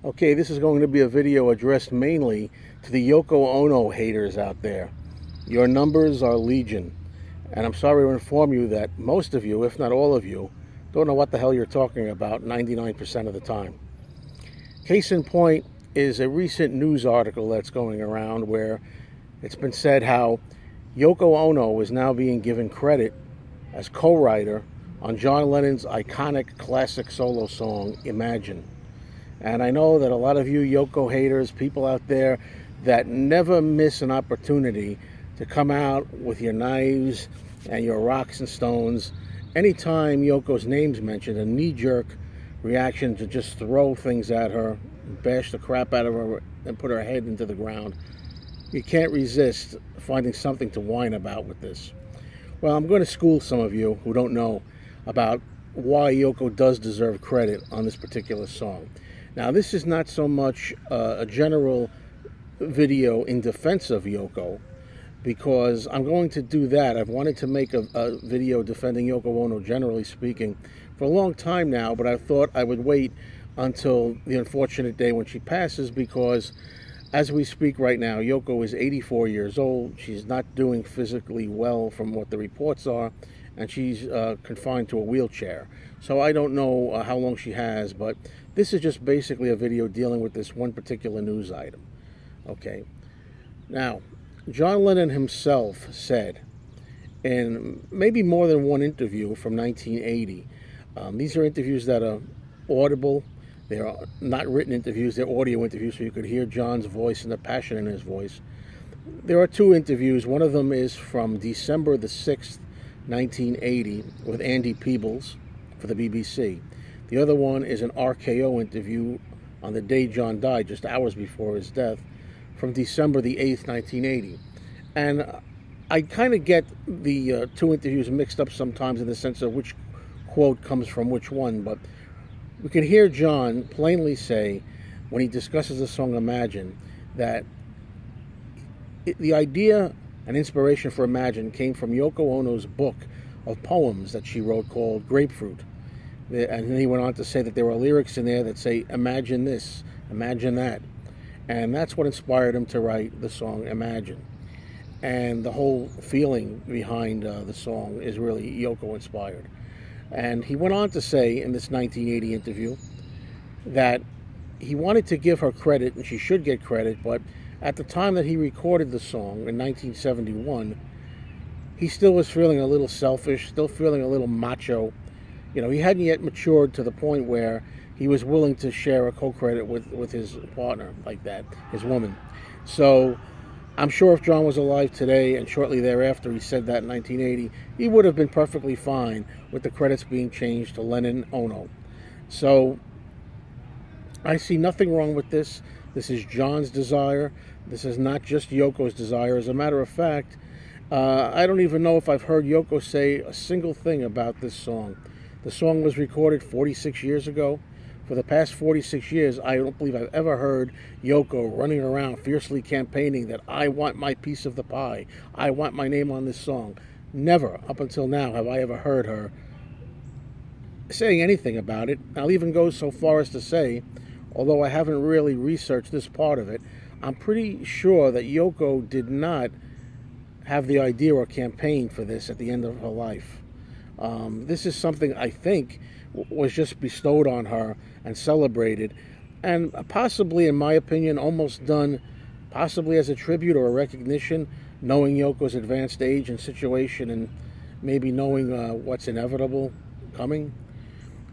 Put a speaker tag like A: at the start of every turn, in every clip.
A: Okay, this is going to be a video addressed mainly to the Yoko Ono haters out there. Your numbers are legion, and I'm sorry to inform you that most of you, if not all of you, don't know what the hell you're talking about 99% of the time. Case in point is a recent news article that's going around where it's been said how Yoko Ono is now being given credit as co-writer on John Lennon's iconic classic solo song, Imagine. And I know that a lot of you Yoko haters, people out there that never miss an opportunity to come out with your knives and your rocks and stones. Anytime Yoko's name's mentioned, a knee-jerk reaction to just throw things at her, bash the crap out of her, and put her head into the ground. You can't resist finding something to whine about with this. Well, I'm going to school some of you who don't know about why Yoko does deserve credit on this particular song. Now, this is not so much a general video in defense of Yoko, because I'm going to do that. I've wanted to make a video defending Yoko Ono, generally speaking, for a long time now, but I thought I would wait until the unfortunate day when she passes, because as we speak right now, Yoko is 84 years old. She's not doing physically well from what the reports are, and she's confined to a wheelchair. So I don't know how long she has, but this is just basically a video dealing with this one particular news item. Okay. Now, John Lennon himself said in maybe more than one interview from 1980, these are interviews that are audible. They're not written interviews, they're audio interviews, so you could hear John's voice and the passion in his voice. There are two interviews. One of them is from December the 6th, 1980, with Andy Peebles for the BBC. The other one is an RKO interview on the day John died, just hours before his death, from December the 8th, 1980. And I kind of get the two interviews mixed up sometimes in the sense of which quote comes from which one, but we can hear John plainly say, when he discusses the song Imagine, that the idea and inspiration for Imagine came from Yoko Ono's book of poems that she wrote called Grapefruit. And then he went on to say that there were lyrics in there that say, imagine this, imagine that. And that's what inspired him to write the song Imagine. And the whole feeling behind the song is really Yoko inspired. And he went on to say in this 1980 interview that he wanted to give her credit, and she should get credit, but at the time that he recorded the song in 1971, he still was feeling a little selfish, still feeling a little macho. You know, he hadn't yet matured to the point where he was willing to share a co-credit with his partner like that, his woman. So I'm sure if John was alive today and shortly thereafter he said that in 1980, he would have been perfectly fine with the credits being changed to Lennon Ono. So I see nothing wrong with this. This is John's desire. This is not just Yoko's desire. As a matter of fact, I don't even know if I've heard Yoko say a single thing about this song. The song was recorded 46 years ago. For the past 46 years, I don't believe I've ever heard Yoko running around fiercely campaigning that I want my piece of the pie. I want my name on this song. Never, up until now, have I ever heard her saying anything about it. I'll even go so far as to say, although I haven't really researched this part of it, I'm pretty sure that Yoko did not have the idea or campaign for this at the end of her life. This is something I think was just bestowed on her and celebrated, and possibly, in my opinion, almost done possibly as a tribute or a recognition, knowing Yoko's advanced age and situation and maybe knowing what's inevitable coming.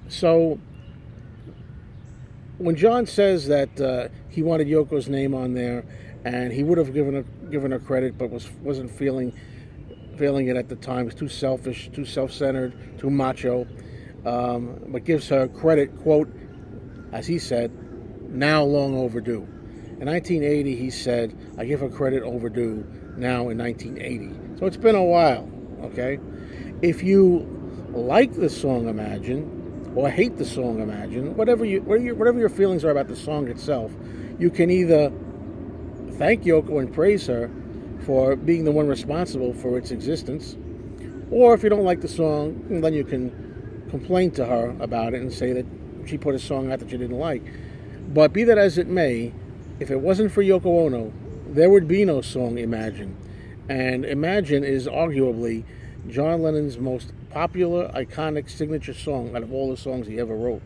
A: So when John says that he wanted Yoko's name on there and he would have given her credit but wasn't feeling it at the time, was too selfish, too self-centered, too macho, but gives her credit, quote, as he said, now long overdue. In 1980, he said, I give her credit overdue now in 1980. So it's been a while, okay? If you like the song Imagine, or hate the song Imagine, whatever your feelings are about the song itself, you can either thank Yoko and praise her for being the one responsible for its existence, or if you don't like the song, then you can complain to her about it and say that she put a song out that you didn't like. But be that as it may, if it wasn't for Yoko Ono, there would be no song Imagine. And Imagine is arguably John Lennon's most popular, iconic signature song out of all the songs he ever wrote.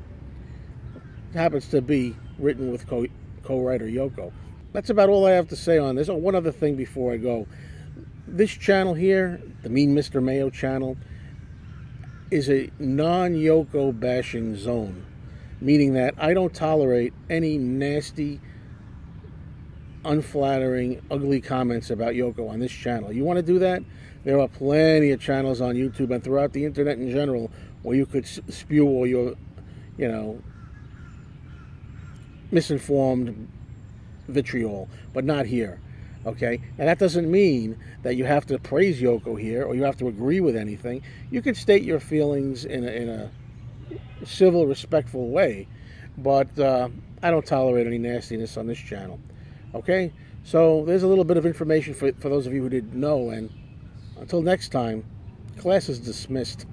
A: It happens to be written with co-writer Yoko. That's about all I have to say on this. Oh, one other thing before I go. This channel here, the Mean Mr. Mayo channel, is a non-Yoko bashing zone, meaning that I don't tolerate any nasty, unflattering, ugly comments about Yoko on this channel. You want to do that? There are plenty of channels on YouTube and throughout the internet in general where you could spew all your, misinformed vitriol, but not here. Okay? Now that doesn't mean that you have to praise Yoko here or you have to agree with anything. You can state your feelings in a civil, respectful way, but I don't tolerate any nastiness on this channel. Okay? So there's a little bit of information for those of you who didn't know, and until next time, class is dismissed.